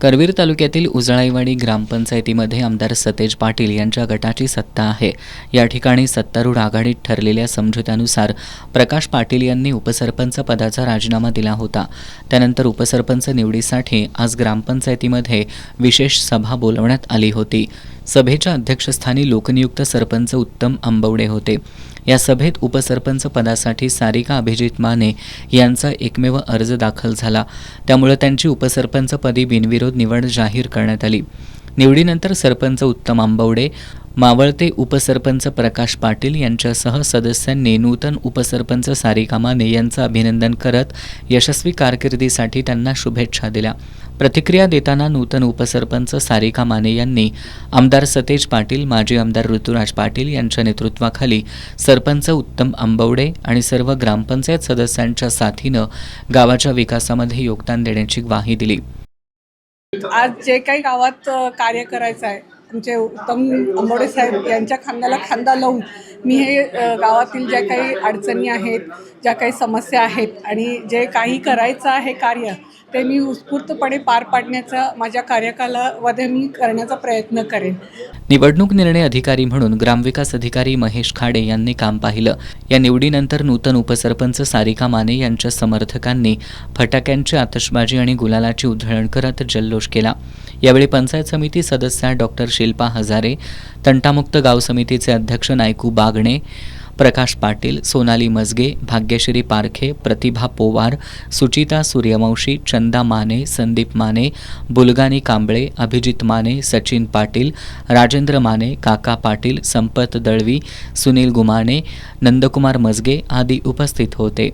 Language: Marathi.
करवीर तालुक्यातील उजळाईवाडी ग्रामपंचायतीमध्ये आमदार सतेज पाटील यांच्या गटाची सत्ता आहे। या ठिकाणी सत्तारूढ आघाडीत ठरलेल्या समझोत्यानुसार प्रकाश पाटील यांनी उपसरपंच पदाचा राजीनामा दिला होता। त्यानंतर उपसरपंच निवडीसाठी आज ग्रामपंचायतीमध्ये विशेष सभा बोलवण्यात आली होती। सभेच्या अध्यक्षस्थानी लोकनियुक्त सरपंच उत्तम आंबवडे होते। या सभेत उपसरपंच पदासाठी सारिका अभिजित माने यांचा एकमेव अर्ज दाखल झाला। त्यामुळे त्यांची उपसरपंच पदी बिनविरोध निवड जाहीर करण्यात आली। निवडीनंतर सरपंच उत्तम आंबवडे, मावळते उपसरपंच प्रकाश पाटील यांच्यासह सदस्यांनी नूतन उपसरपंच सारिका माने यांचं अभिनंदन करत यशस्वी कारकिर्दीसाठी त्यांना शुभेच्छा दिल्या। प्रतिक्रिया देताना नूतन उपसरपंच सारिका माने यांनी आमदार सतेज पाटील, माजी आमदार ऋतुराज पाटील यांच्या नेतृत्वाखाली सरपंच उत्तम आंबवडे आणि सर्व ग्रामपंचायत सदस्यांच्या साथीनं गावाच्या विकासामध्ये योगदान देण्याची ग्वाही दिली। आज जे काही गावात कार्य करायचं आहे, आमचे उत्तम आंबवडे साहेब यांच्या खांद्याला खांदा लावून मी हे गावातील ज्या काही अडचणी आहेत, ज्या काही समस्या आहेत आणि जे काही करायचं आहे कार्य ते मी उत्स्फूर्तपणे पार पाडण्याचा माझ्या कार्यकालामध्ये मी करण्याचा प्रयत्न करेन। निवडणूक निर्णय अधिकारी म्हणून ग्रामविकास अधिकारी महेश खाडे यांनी काम पाहिलं। या निवडीनंतर नूतन उपसरपंच सारिका माने यांच्या समर्थकांनी फटाक्यांची आतषबाजी आणि गुलालाची उधळण करत जल्लोष केला। यावेळी पंचायत समिती सदस्या डॉक्टर शिल्पा हजारे, तंटामुक्त गाव समितीचे अध्यक्ष नायकू बागणे, प्रकाश पाटील, सोनाली मजगे, भाग्यश्री पारखे, प्रतिभा पोवार, सुचिता सूर्यवंशी, चंदा माने, संदीप माने, बुलगानी कांबळे, अभिजित माने, सचिन पाटील, राजेंद्र माने, काका पाटील, संपत दळवी, सुनील गुमाने, नंदकुमार मजगे आदी उपस्थित होते।